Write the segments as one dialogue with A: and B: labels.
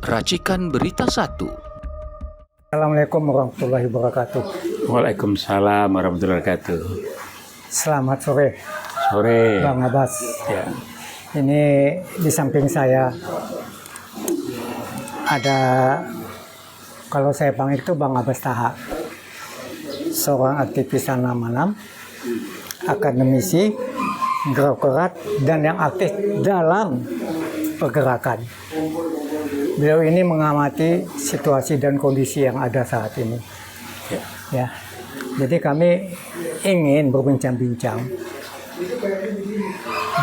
A: Racikan Berita 1.
B: Assalamualaikum warahmatullahi wabarakatuh.
C: Waalaikumsalam warahmatullahi wabarakatuh.
B: Selamat sore,
C: Sore.
B: Bang Abbas.
C: Ya.
B: Ini di samping saya ada, kalau saya panggil itu Bang Abbas Taha, seorang aktivis tanam manam, akademisi, gerak dan yang aktif dalam pergerakan. Beliau ini mengamati situasi dan kondisi yang ada saat ini. Ya. Jadi kami ingin berbincang-bincang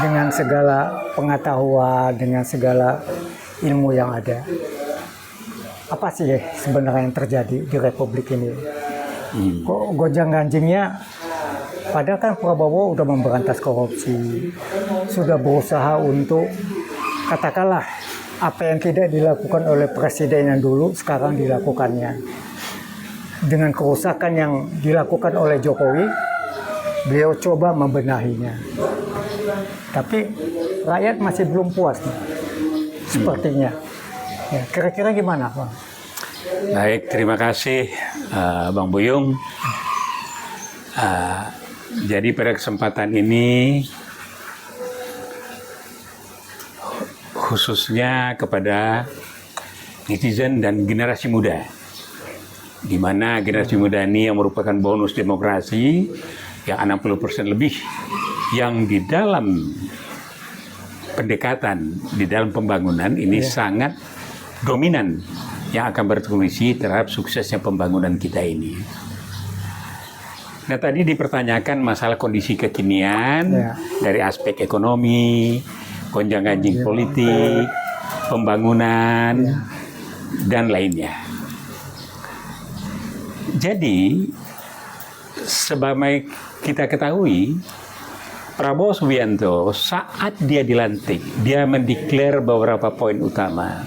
B: dengan segala pengetahuan, dengan segala ilmu yang ada. Apa sih sebenarnya yang terjadi di Republik ini? Kok gonjang-ganjingnya? Padahal kan Prabowo udah memberantas korupsi, sudah berusaha untuk, katakanlah, apa yang tidak dilakukan oleh presiden yang dulu sekarang dilakukannya. Dengan kerusakan yang dilakukan oleh Jokowi, beliau coba membenahinya. Tapi rakyat masih belum puas nih, sepertinya. Ya, kira-kira gimana, Bang?
C: Baik, terima kasih Bang Buyung. Jadi pada kesempatan ini khususnya kepada netizen dan generasi muda, di mana generasi muda ini yang merupakan bonus demokrasi yang 60% lebih, yang di dalam pendekatan, di dalam pembangunan ini sangat dominan, yang akan berkontribusi terhadap suksesnya pembangunan kita ini. Nah, tadi dipertanyakan masalah kondisi kekinian dari aspek ekonomi, gonjang-ganjing politik, pembangunan, dan lainnya. Jadi, sebagaimana kita ketahui, Prabowo Subianto saat dia dilantik, dia mendeklar beberapa poin utama.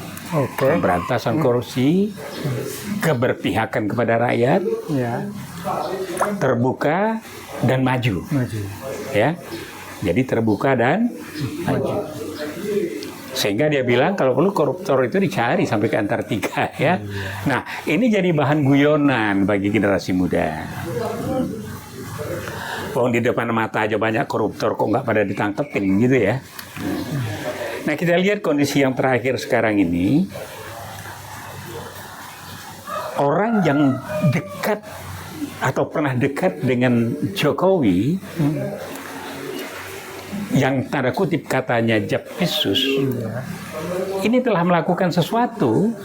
C: Pemberantasan korupsi, keberpihakan kepada rakyat, terbuka dan maju. Ya, jadi terbuka dan maju. Sehingga dia bilang kalau perlu koruptor itu dicari sampai ke Antartika, ya. Nah, ini jadi bahan guyonan bagi generasi muda. Di depan mata aja banyak koruptor, kok nggak pada ditangkepin gitu ya. Nah, kita lihat kondisi yang terakhir sekarang ini. Orang yang dekat atau pernah dekat dengan Jokowi, yang tanda kutip katanya Japisus, ini telah melakukan sesuatu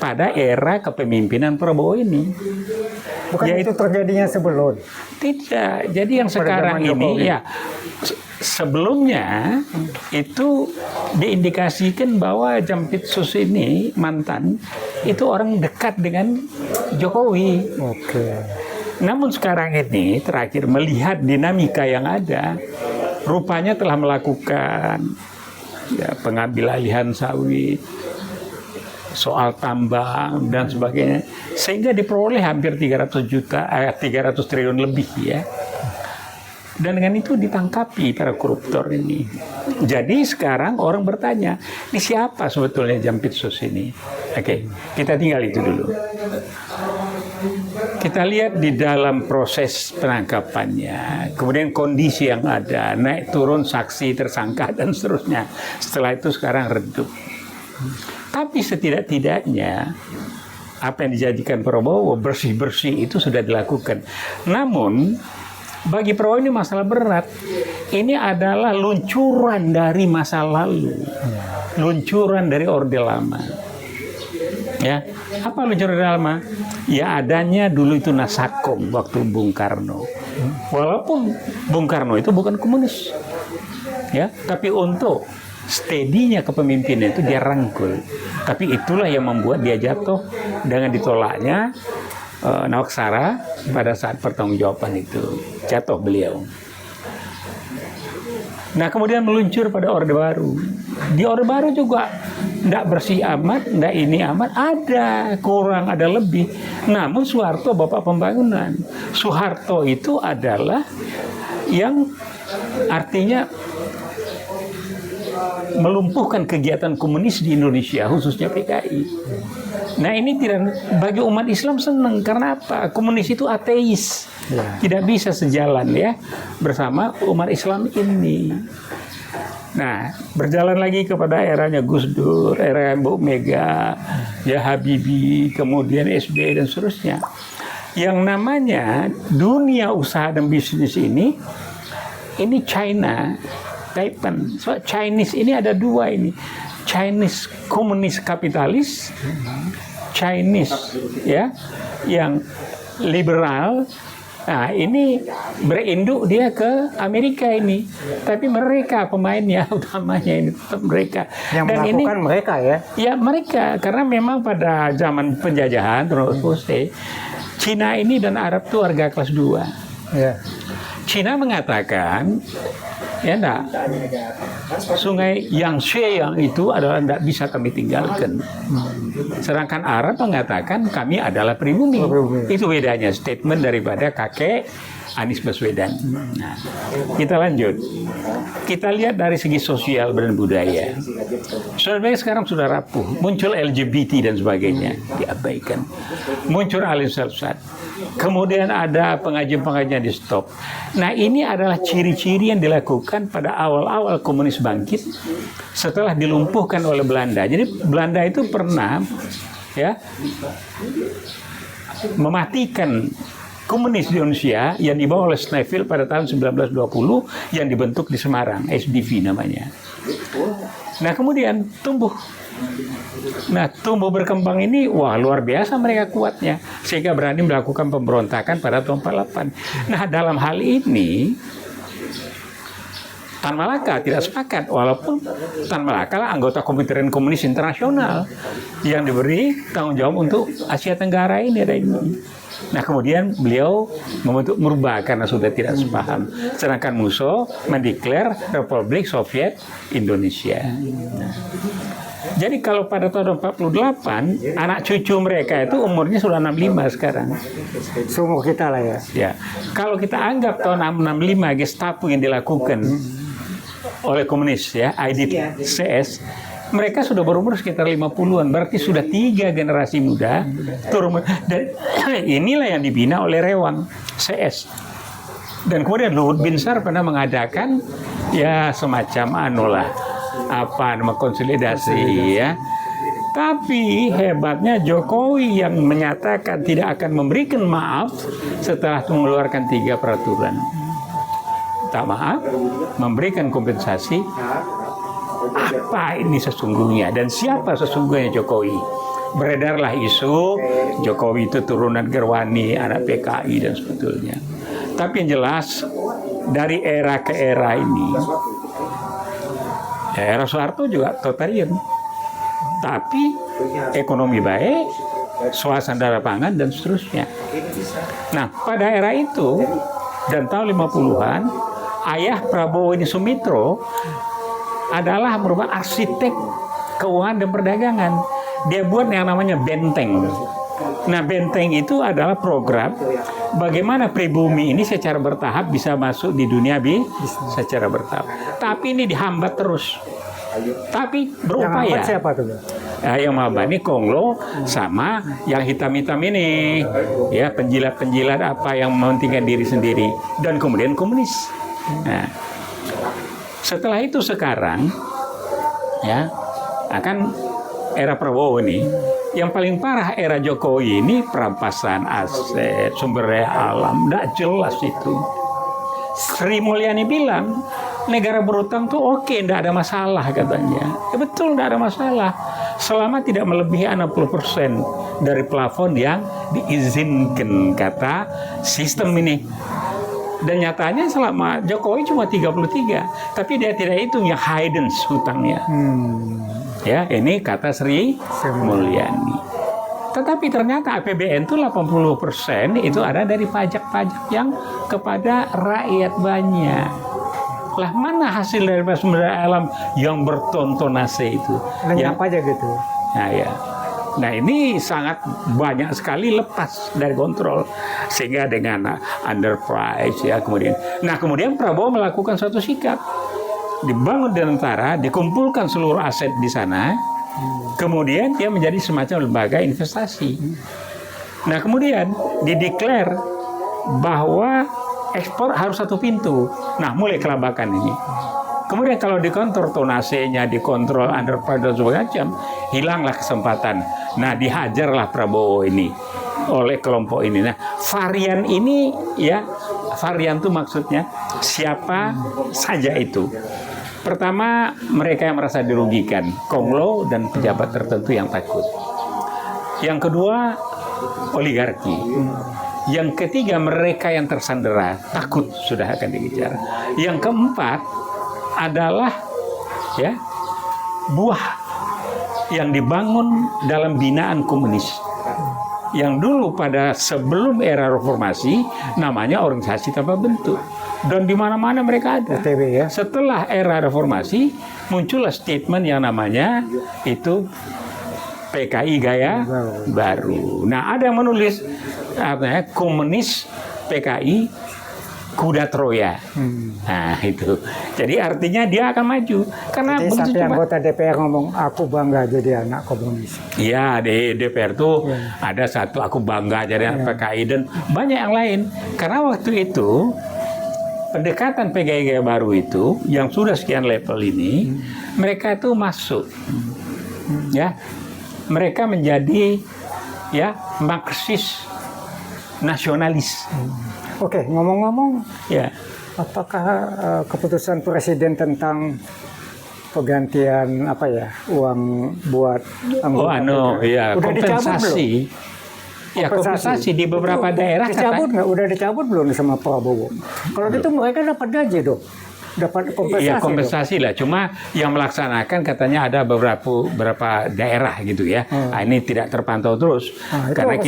C: pada era kepemimpinan Prabowo ini.
B: Bukan itu terjadinya sebelum?
C: Tidak. Jadi yang sekarang ini, ya sebelumnya itu diindikasikan bahwa Jampitsus ini mantan itu orang dekat dengan Jokowi. Namun sekarang ini terakhir melihat dinamika yang ada, rupanya telah melakukan pengambil alihan sawit, soal tambang dan sebagainya, sehingga diperoleh hampir 300 triliun lebih, ya. Dan dengan itu ditangkapi para koruptor ini. Jadi sekarang orang bertanya, ini siapa sebetulnya Jampitsus ini? Oke, kita tinggal itu dulu. Kita lihat di dalam proses penangkapannya, kemudian kondisi yang ada, naik turun saksi, tersangka, dan seterusnya. Setelah itu sekarang redup. Tapi setidak-tidaknya apa yang dijadikan Prabowo bersih-bersih itu sudah dilakukan. Namun bagi Prabowo ini masalah berat. Ini adalah luncuran dari masa lalu, luncuran dari Orde Lama. Ya, apa luncuran Orde Lama? Ya, adanya dulu itu Nasakom waktu Bung Karno. Walaupun Bung Karno itu bukan komunis, ya, tapi untuk steady-nya kepemimpinan itu dia rangkul. Tapi itulah yang membuat dia jatuh dengan ditolaknya Nawaksara pada saat pertanggungjawaban itu. Jatuh beliau. Nah, kemudian meluncur pada Orde Baru. Di Orde Baru juga tidak bersih amat, tidak ini amat, ada kurang, ada lebih. Namun Soeharto bapak pembangunan. Soeharto itu adalah yang artinya melumpuhkan kegiatan komunis di Indonesia, khususnya PKI. Nah ini tidak, bagi umat Islam senang, karena apa? Komunis itu ateis, tidak bisa sejalan ya bersama umat Islam ini. Nah, berjalan lagi kepada eranya Gus Dur, era Bu Mega, ya Habibie, kemudian SBY dan seterusnya. Yang namanya dunia usaha dan bisnis ini China, Taiwan. So, Chinese ini ada dua ini. Chinese komunis kapitalis, Chinese ya yang liberal. Nah, ini berinduk dia ke Amerika ini. Tapi mereka pemainnya utamanya ini tetap mereka.
B: Yang
C: Dan
B: melakukan
C: ini,
B: mereka ya.
C: ya mereka, karena memang pada zaman penjajahan terus Cina ini dan Arab itu warga kelas 2.
B: Ya.
C: Cina mengatakan, ya enggak, sungai Yangtze yang itu adalah tidak bisa kami tinggalkan. Sedangkan Arab mengatakan kami adalah pribumi. Itu bedanya statement daripada kakek Anies Baswedan. Nah, kita lanjut. Kita lihat dari segi sosial dan budaya. Sebenarnya sekarang sudah rapuh. Muncul LGBT dan sebagainya, diabaikan. Muncul alim sesat. Kemudian ada pengajian-pengajian di stop. Nah ini adalah ciri-ciri yang dilakukan pada awal-awal komunis bangkit setelah dilumpuhkan oleh Belanda. Jadi Belanda itu pernah ya mematikan komunis di Indonesia yang dibawa oleh Sneville pada tahun 1920 yang dibentuk di Semarang, SDV namanya. Nah kemudian tumbuh berkembang ini, wah luar biasa mereka kuatnya, sehingga berani melakukan pemberontakan pada tahun 48. Nah dalam hal ini Tan Malaka tidak sepakat, walaupun Tan Malaka lah anggota Komite Komunis Internasional yang diberi tanggung jawab untuk Asia Tenggara ini ada ini. Nah kemudian beliau membentuk Murba karena sudah tidak sepaham. Sedangkan Musso mendeklar Republik Soviet Indonesia. Nah, jadi kalau pada tahun 48 anak cucu mereka itu umurnya sudah 65 sekarang.
B: Seumur kita lah ya.
C: Ya, kalau kita anggap tahun 65 Gestapo yang dilakukan oleh komunis ya, IDCS, mereka sudah berumur sekitar 50-an, berarti sudah 3 generasi muda turun. Dan inilah yang dibina oleh Rewang CS. Dan kemudian Luhut Binsar pernah mengadakan ya semacam konsolidasi ya. Tapi hebatnya Jokowi yang menyatakan tidak akan memberikan maaf setelah mengeluarkan 3 peraturan. Tak maaf, memberikan kompensasi. Apa ini sesungguhnya dan siapa sesungguhnya Jokowi? Beredarlah isu Jokowi itu turunan Gerwani, anak PKI dan sebetulnya. Tapi yang jelas dari era ke era ini, era Soeharto juga totalitarian, tapi ekonomi baik, suasana pangan dan seterusnya. Nah pada era itu dan tahun 50-an, ayah Prabowo ini Sumitro adalah merupakan arsitek keuangan dan perdagangan. Dia buat yang namanya Benteng. Nah, Benteng itu adalah program bagaimana pribumi ini secara bertahap bisa masuk di dunia secara bertahap. Tapi ini dihambat terus. Tapi berupaya.
B: Yang hambat siapa tuh?
C: Yang hambat ini Konglo sama yang hitam-hitam ini. Ya, penjilat-penjilat apa yang mementingkan diri sendiri. Dan kemudian komunis. Nah, setelah itu sekarang ya akan era Prabowo ini, yang paling parah era Jokowi ini perampasan aset, sumber daya alam, tidak jelas itu. Sri Mulyani bilang negara berutang tuh oke, tidak ada masalah katanya. Ya betul, tidak ada masalah selama tidak melebihi 60% dari plafon yang diizinkan kata sistem ini. Dan nyatanya selama Jokowi cuma 33, tapi dia tidak hitung yang hidden hutangnya. Ya, ini kata Sri Mulyani. Tetapi ternyata APBN itu 80% itu ada dari pajak-pajak yang kepada rakyat banyak. Lah mana hasil dari sumber daya alam yang bertontonase itu?
B: Lenyap aja gitu.
C: Nah ya. Nah ini sangat banyak sekali lepas dari kontrol sehingga dengan underprice ya kemudian. Nah kemudian Prabowo melakukan suatu sikap dibangun di tentara, dikumpulkan seluruh aset di sana, kemudian dia menjadi semacam lembaga investasi. Nah kemudian dideklar bahwa ekspor harus satu pintu. Nah mulai kelabakan ini. Kemudian kalau dikontrol tonasenya, dikontrol underprice dan sebagainya, hilanglah kesempatan. Nah dihajarlah Prabowo ini oleh kelompok ini. Nah varian ini ya, varian itu maksudnya siapa saja itu. Pertama, mereka yang merasa dirugikan, konglo dan pejabat tertentu yang takut. Yang kedua, oligarki. Yang ketiga, mereka yang tersandera, takut sudah akan dikejar. Yang keempat adalah ya buah yang dibangun dalam binaan komunis. Yang dulu pada sebelum era reformasi namanya organisasi tanpa bentuk. Dan di mana-mana mereka ada.
B: OTW ya.
C: Setelah era reformasi muncullah statement yang namanya itu PKI gaya baru. Nah ada yang menulis artinya komunis PKI kuda Troya. Nah itu. Jadi artinya dia akan maju. Karena
B: Jadi sampai anggota DPR ngomong aku bangga jadi anak komunis.
C: Iya di DPR tuh ada satu aku bangga jadi anak PKI dan banyak yang lain. Karena waktu itu pendekatan PKI gaya baru itu yang sudah sekian level ini, mereka itu masuk, ya, mereka menjadi ya Marxis nasionalis.
B: Oke, ngomong-ngomong,
C: Ya,
B: apakah keputusan presiden tentang penggantian apa ya uang buat anggota DPR
C: iya
B: udah dicabut belum?
C: kompensasi. Ya kompensasi di beberapa daerah
B: dicabut nggak? Udah dicabut belum sama Prabowo? Kalau gitu mereka dapat gaji dong, dapat kompensasi.
C: Iya kompensasi lah. Cuma yang melaksanakan katanya ada beberapa daerah gitu ya. Nah, ini tidak terpantau terus karena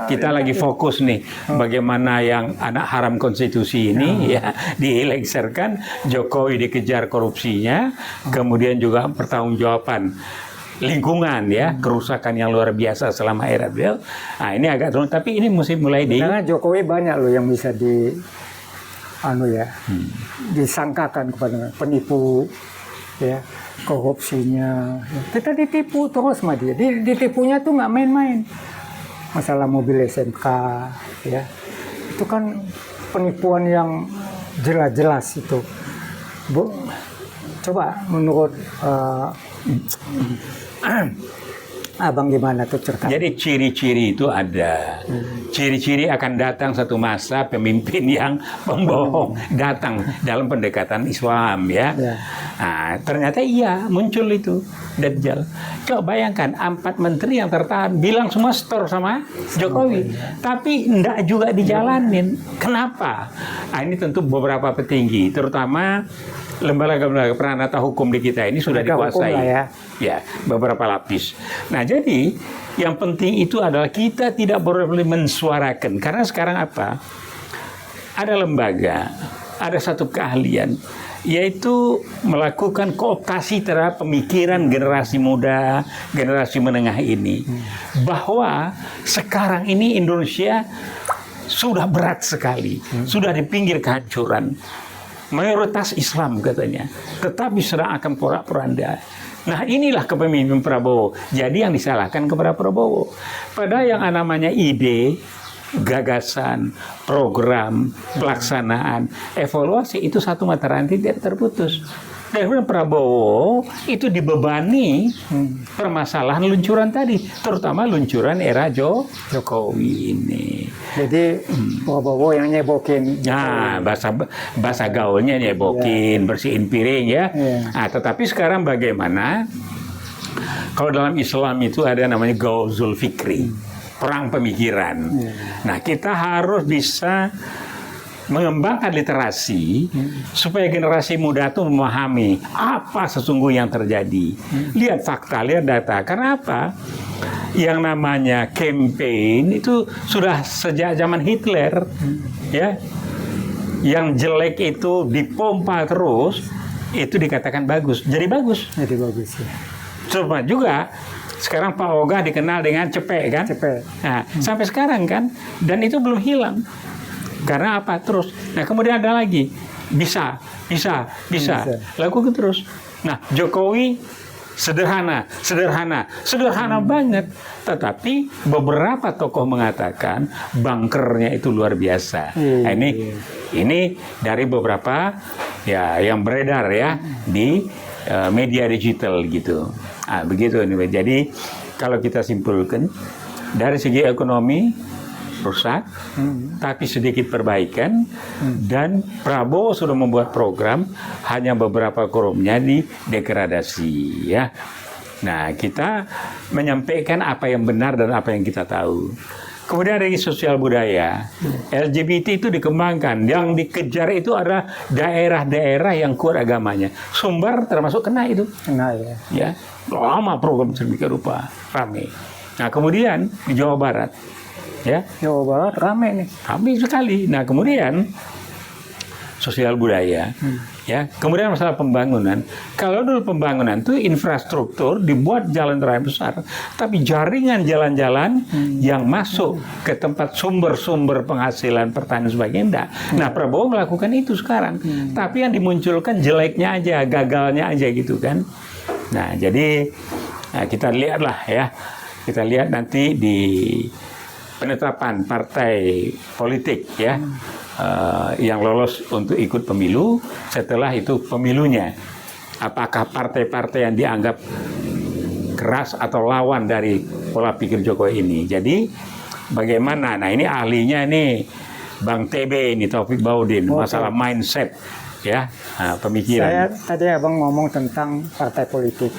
C: kita lagi fokus nih bagaimana yang anak haram konstitusi ini ya dilengsarkan, Jokowi dikejar korupsinya, kemudian juga pertanggungjawaban lingkungan ya, kerusakan yang luar biasa selama era beliau. Nah ini agak turun, tapi ini mesti mulai
B: Karena Jokowi banyak loh yang bisa disangkakan kepada penipu, ya korupsinya. Kita ditipu terus sama dia. Ditipunya tuh nggak main-main. Masalah mobil SMK, ya itu kan penipuan yang jelas-jelas itu. Bu, coba menurut Abang gimana tuh cerita?
C: Jadi ciri-ciri itu ada. Ciri-ciri akan datang satu masa pemimpin yang pembohong datang dalam pendekatan Islam ya. Nah, ternyata iya muncul itu Dajjal. Coba bayangkan 4 menteri yang tertahan bilang semua store sama Jokowi, tapi enggak juga dijalanin. Kenapa? Nah, ini tentu beberapa petinggi, terutama lembaga-lembaga peranata hukum di kita ini sudah dikuasai. Ya, beberapa lapis. Nah, jadi yang penting itu adalah kita tidak boleh mensuarakan. Karena sekarang apa? Ada lembaga, ada satu keahlian, yaitu melakukan kooptasi terhadap pemikiran generasi muda, generasi menengah ini. Bahwa sekarang ini Indonesia sudah berat sekali, sudah di pinggir kehancuran. Mayoritas Islam katanya, tetapi sedang akan porak-poranda. Nah inilah kepemimpinan Prabowo. Jadi yang disalahkan kepada Prabowo. Padahal yang namanya ide, gagasan, program, pelaksanaan, evaluasi itu satu mata rantai tidak terputus. Dan Prabowo itu dibebani permasalahan luncuran tadi, terutama luncuran era Jokowi ini.
B: Jadi Prabowo yang nyebokin.
C: Nah, bahasa gaulnya nyebokin, bersihin piring ya. Nah, tetapi sekarang bagaimana? Kalau dalam Islam itu ada namanya gauzul fikri, perang pemikiran. Nah, kita harus bisa mengembangkan literasi supaya generasi muda itu memahami apa sesungguhnya yang terjadi. Lihat fakta, lihat data. Karena apa? Yang namanya campaign itu sudah sejak zaman Hitler, ya. Yang jelek itu dipompa terus, itu dikatakan bagus. Jadi bagus.
B: Jadi bagus ya.
C: Cuma juga sekarang Pak Oga dikenal dengan cepek kan?
B: Cepek.
C: Nah, sampai sekarang kan, dan itu belum hilang. Karena apa? Terus. Nah, kemudian ada lagi Bisa. Lakukan terus. Nah, Jokowi sederhana banget. Tetapi beberapa tokoh mengatakan bunkernya itu luar biasa. Nah, ini dari beberapa ya yang beredar ya di media digital gitu. Ah, begitu ini. Jadi kalau kita simpulkan dari segi ekonomi rusak, tapi sedikit perbaikan, dan Prabowo sudah membuat program, hanya beberapa korumnya di degradasi ya. Nah, kita menyampaikan apa yang benar dan apa yang kita tahu. Kemudian dari sosial budaya, LGBT itu dikembangkan. Yang dikejar itu adalah daerah-daerah yang kuat agamanya. Sumbar termasuk kena itu.
B: Kena ya.
C: Ya, lama program sedemikian rupa, rame. Nah, kemudian di Jawa Barat, ya,
B: Jawa Barat rame nih.
C: rame sekali. Nah, kemudian sosial budaya, ya. Kemudian masalah pembangunan. Kalau dulu pembangunan itu infrastruktur dibuat jalan raya besar, tapi jaringan jalan-jalan yang masuk ke tempat sumber-sumber penghasilan pertanian sebagainya enggak. Nah, Prabowo melakukan itu sekarang. Tapi yang dimunculkan jeleknya aja, gagalnya aja gitu kan. Nah, jadi kita lihatlah ya. Kita lihat nanti di penetapan partai politik ya. Yang lolos untuk ikut pemilu, setelah itu pemilunya apakah partai-partai yang dianggap keras atau lawan dari pola pikir Jokowi ini. Jadi bagaimana, nah ini ahlinya nih Bang TB ini, Taufik Baudin, masalah mindset ya, pemikiran.
B: Tadi abang ngomong tentang partai politik.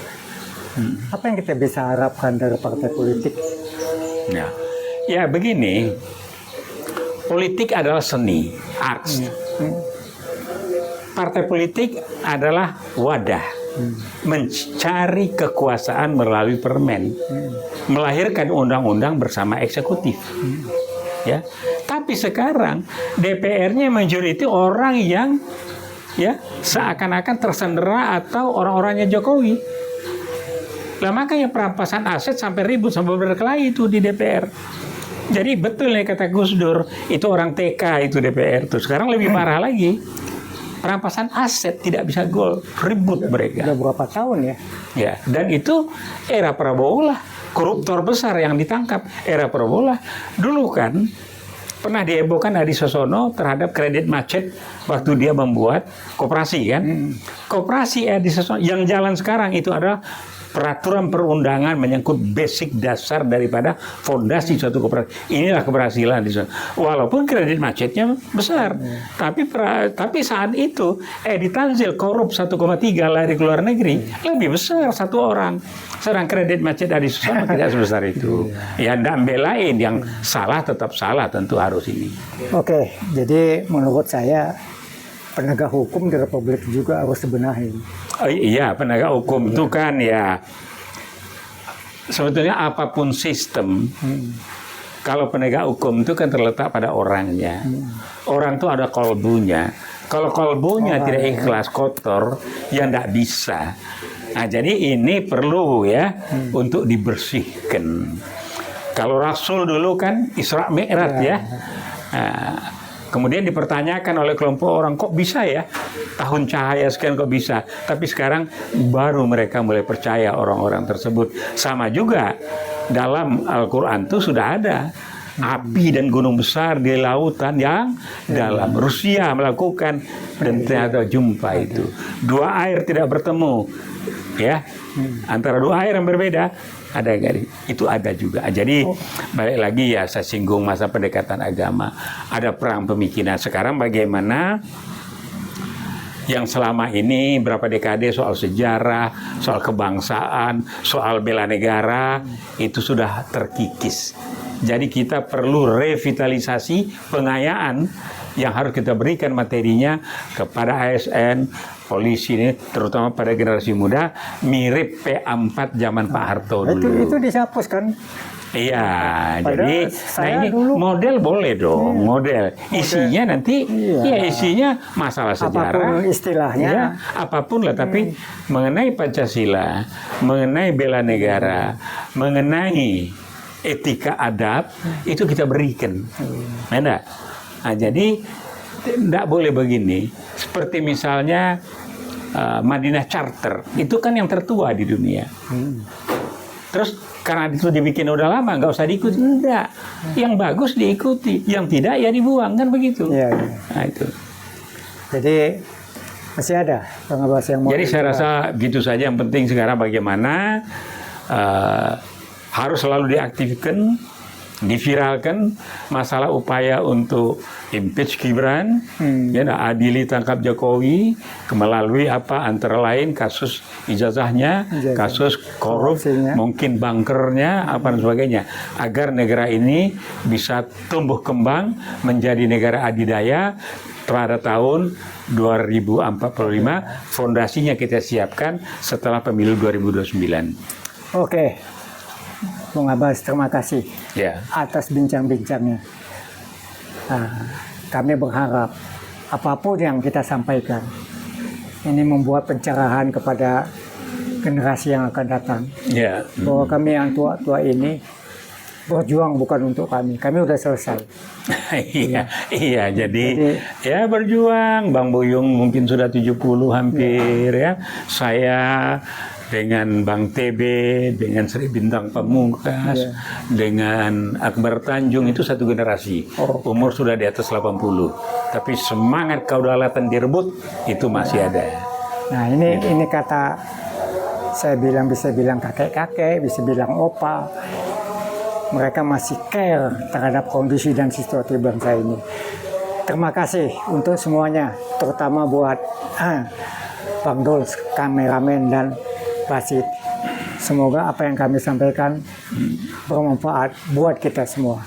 B: Apa yang kita bisa harapkan dari partai politik?
C: Ya begini, politik adalah seni, arts. Partai politik adalah wadah, mencari kekuasaan melalui permen, melahirkan undang-undang bersama eksekutif. Ya, tapi sekarang DPR-nya majority orang yang ya seakan-akan tersandera atau orang-orangnya Jokowi. Lah makanya perampasan aset sampai ribut sampai berkelahi itu di DPR. Jadi betul nih kata Gus Dur, itu orang TK itu DPR tuh. Sekarang lebih parah lagi. Perampasan aset tidak bisa gol, ribut mereka.
B: Udah berapa tahun ya?
C: Ya, dan itu era Prabowo lah. Koruptor besar yang ditangkap era Prabowo lah. Dulu kan pernah dihebohkan Adi Sosono terhadap kredit macet waktu dia membuat koperasi kan. Koperasi Adi Sosono yang jalan sekarang itu adalah peraturan perundangan menyangkut basic dasar daripada fondasi suatu koperasi. Inilah keberhasilan di sana. Walaupun kredit macetnya besar, tapi saat itu Edi Tanzil korup 1,3 lari ke luar negeri lebih besar satu orang. Sedang kredit macet Adi Susono tidak sebesar itu. Ya, tidak belain yang salah tetap salah, tentu harus ini.
B: Oke, jadi menurut saya penegak hukum di Republik juga harus dibenahi.
C: Oh, iya, penegak hukum itu kan ya sebetulnya apapun sistem, kalau penegak hukum itu kan terletak pada orangnya. Orang itu ada kolbunya. Kalau kolbunya tidak ikhlas, kotor, ya tidak bisa. Nah, jadi ini perlu ya untuk dibersihkan. Kalau Rasul dulu kan Isra Mi'raj ya. Kemudian dipertanyakan oleh kelompok orang, kok bisa ya tahun cahaya sekian kok bisa. Tapi sekarang baru mereka mulai percaya orang-orang tersebut. Sama juga dalam Al-Quran itu sudah ada api dan gunung besar di lautan yang dalam. Rusia melakukan dan ternyata jumpa itu. Dua air tidak bertemu. Ya, antara dua air yang berbeda. Ada nggak? Itu ada juga. Jadi balik lagi ya, saya singgung masa pendekatan agama. Ada perang pemikiran. Sekarang bagaimana yang selama ini berapa dekade soal sejarah, soal kebangsaan, soal bela negara itu sudah terkikis. Jadi kita perlu revitalisasi pengayaan yang harus kita berikan materinya kepada ASN, polisi ini, terutama pada generasi muda, mirip PA4 zaman Pak Harto dulu.
B: Itu dihapus kan?
C: Iya, jadi
B: saya
C: ini
B: dulu,
C: model boleh dong, model. Isinya nanti, ya isinya masalah sejarah,
B: apapun istilahnya,
C: ya, apapun lah. Tapi mengenai Pancasila, mengenai bela negara, mengenai etika adab, itu kita berikan. Nah, jadi tidak boleh begini. Seperti misalnya Madinah Charter, itu kan yang tertua di dunia. Terus karena itu dibikin udah lama, nggak usah diikuti. Enggak. Yang bagus diikuti, yang tidak ya dibuang, kan begitu.
B: Iya, iya.
C: Nah itu.
B: Jadi masih ada pengawas yang mau.
C: Jadi saya rasa gitu saja. Yang penting sekarang bagaimana harus selalu diaktifkan, diviralkan masalah upaya untuk impeach Gibran, ya, adili tangkap Jokowi, melalui apa antara lain kasus ijazahnya, kasus korup, mungkin bunkernya, apa dan sebagainya, agar negara ini bisa tumbuh kembang menjadi negara adidaya pada tahun 2045. Fondasinya kita siapkan setelah pemilu 2029.
B: Oke. Bung Abbas, terima kasih atas bincang-bincangnya. Kami berharap apapun yang kita sampaikan ini membuat pencerahan kepada generasi yang akan datang. Bahwa kami yang tua-tua ini berjuang bukan untuk kami udah selesai.
C: Iya, jadi ya berjuang. Bang Buyung mungkin sudah 70 hampir ya. Saya dengan Bang TB, dengan Sri Bintang Pamungkas, dengan Akbar Tanjung, itu satu generasi. Umur sudah di atas 80. Tapi semangat kedaulatan direbut itu masih ada.
B: Nah, ini kata saya bisa bilang kakek-kakek, bisa bilang opa. Mereka masih care terhadap kondisi dan situasi bangsa ini. Terima kasih untuk semuanya, terutama buat Bang Dul, kameramen, dan Basit. Semoga apa yang kami sampaikan bermanfaat buat kita semua.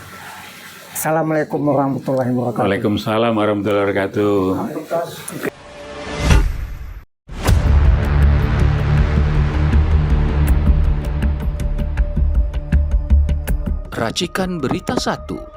B: Assalamualaikum warahmatullahi wabarakatuh.
C: Waalaikumsalam warahmatullahi wabarakatuh.
A: Racikan Berita 1